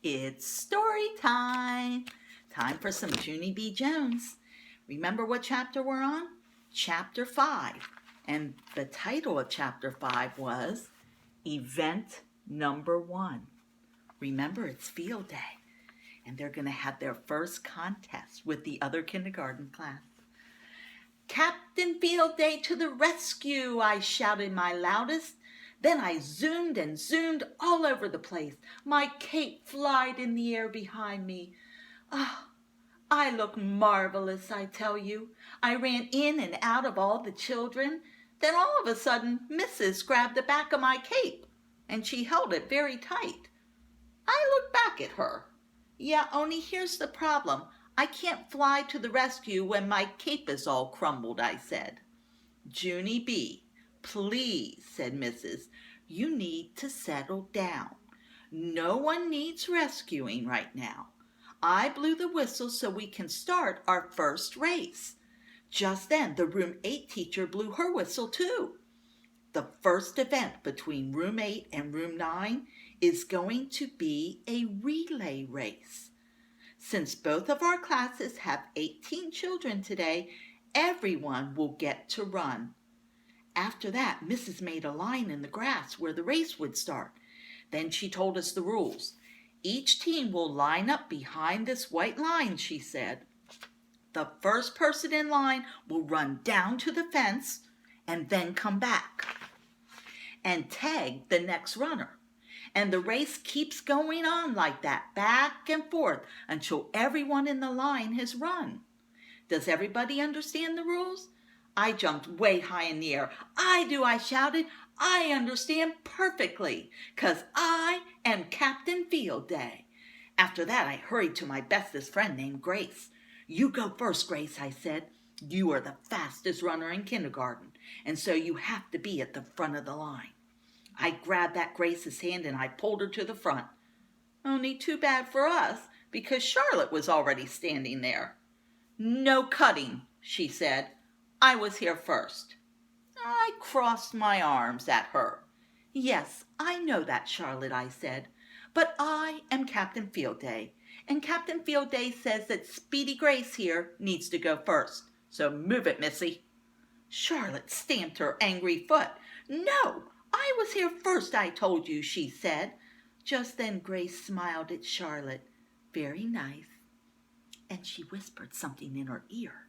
It's story time. Time for some Junie B. Jones. Remember what chapter we're on? Chapter 5. And the title of chapter 5 was Event Number 1. Remember, it's field day. And they're going to have their first contest with the other kindergarten class. Captain Field Day to the rescue, I shouted my loudest. Then I zoomed and zoomed all over the place. My cape flied in the air behind me. I look marvelous, I tell you. I ran in and out of all the children. Then all of a sudden, Mrs. grabbed the back of my cape, and she held it very tight. I looked back at her. Yeah, only here's the problem. I can't fly to the rescue when my cape is all crumbled, I said. Junie B., please, said Mrs., you need to settle down. No one needs rescuing right now. I blew the whistle so we can start our first race. Just then, the Room 8 teacher blew her whistle too. The first event between Room 8 and Room 9 is going to be a relay race. Since both of our classes have 18 children today, everyone will get to run. After that, Mrs. made a line in the grass where the race would start. Then she told us the rules. Each team will line up behind this white line, she said. The first person in line will run down to the fence and then come back and tag the next runner. And the race keeps going on like that, back and forth, until everyone in the line has run. Does everybody understand the rules? I jumped way high in the air. I do, I shouted. I understand perfectly, 'cause I am Captain Field Day. After that, I hurried to my bestest friend named Grace. You go first, Grace, I said. You are the fastest runner in kindergarten, and so you have to be at the front of the line. I grabbed that Grace's hand and I pulled her to the front. Only too bad for us, because Charlotte was already standing there. No cutting, she said. I was here first. I crossed my arms at her. Yes, I know that, Charlotte, I said, but I am Captain Field Day, and Captain Field Day says that Speedy Grace here needs to go first. So move it, Missy. Charlotte stamped her angry foot. No, I was here first, I told you, she said. Just then Grace smiled at Charlotte. Very nice. And she whispered something in her ear.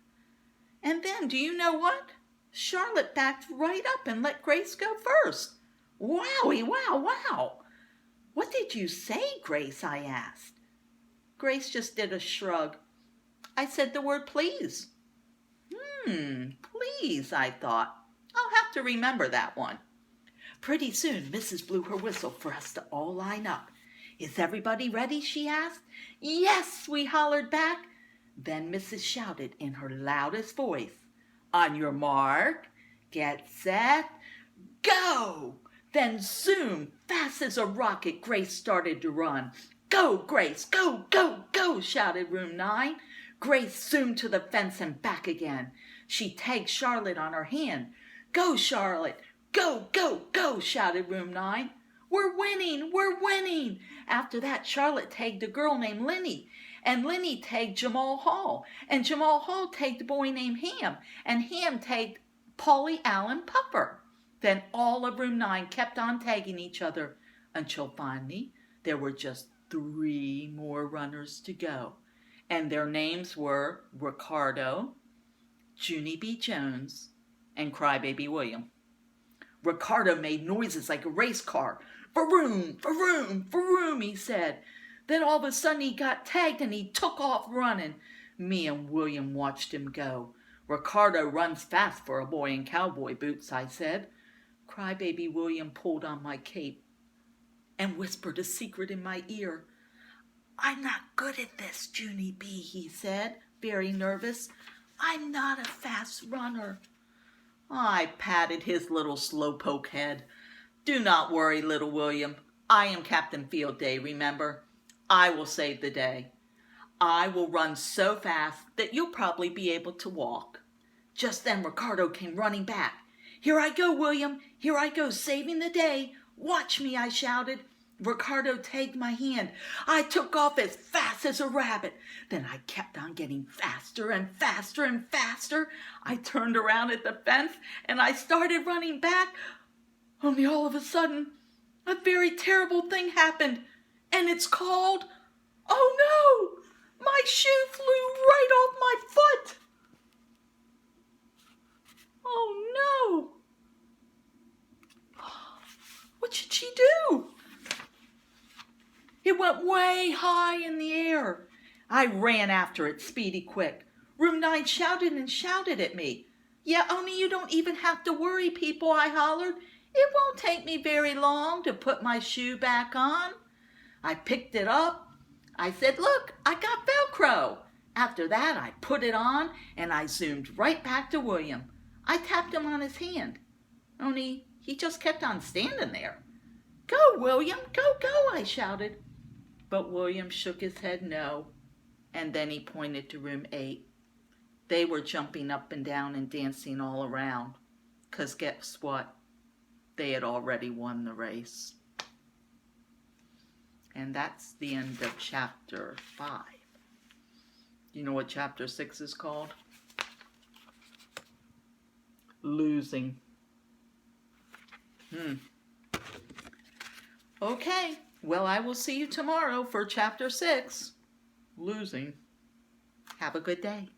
And then, do you know what? Charlotte backed right up and let Grace go first. Wowie, wow, wow. What did you say, Grace? I asked. Grace just did a shrug. I said the word please. Please, I thought. I'll have to remember that one. Pretty soon, Mrs. blew her whistle for us to all line up. Is everybody ready? She asked. Yes, we hollered back. Then Mrs. shouted in her loudest voice, on your mark, get set, go! Then zoom, fast as a rocket, Grace started to run. Go, Grace, go, go, go, shouted Room 9. Grace zoomed to the fence and back again. She tagged Charlotte on her hand. Go, Charlotte, go, go, go, shouted Room 9. We're winning, we're winning. After that, Charlotte tagged a girl named Lenny, and Lenny tagged Jamal Hall, and Jamal Hall tagged a boy named Ham, and Ham tagged Polly Allen Puffer. Then all of Room 9 kept on tagging each other until finally there were just 3 more runners to go, and their names were Ricardo, Junie B. Jones, and Crybaby William. Ricardo made noises like a race car. Vroom, vroom, vroom, he said. Then all of a sudden he got tagged and he took off running. Me and William watched him go. Ricardo runs fast for a boy in cowboy boots, I said. Crybaby William pulled on my cape and whispered a secret in my ear. I'm not good at this, Junie B., he said, very nervous. I'm not a fast runner. I patted his little slowpoke head. Do not worry, little William. I am Captain Field Day, remember? I will save the day. I will run so fast that you'll probably be able to walk. Just then Ricardo came running back. Here I go, William. Here I go, saving the day. Watch me, I shouted. Ricardo tagged my hand. I took off as fast as a rabbit. Then I kept on getting faster and faster and faster. I turned around at the fence and I started running back. Only all of a sudden, a very terrible thing happened. And it's called, oh no, my shoe flew right off my foot. Oh no. What should she do? It went way high in the air. I ran after it, speedy quick. Room 9 shouted and shouted at me. Yeah, only you don't even have to worry, people, I hollered. It won't take me very long to put my shoe back on. I picked it up. I said, look, I got Velcro. After that, I put it on and I zoomed right back to William. I tapped him on his hand. Only he just kept on standing there. Go, William, go, go, I shouted. But William shook his head no, and then he pointed to room 8. They were jumping up and down and dancing all around, 'cause guess what? They had already won the race. And that's the end of chapter 5. You know what chapter 6 is called? Losing. Okay, well, I will see you tomorrow for chapter 6, Losing. Have a good day.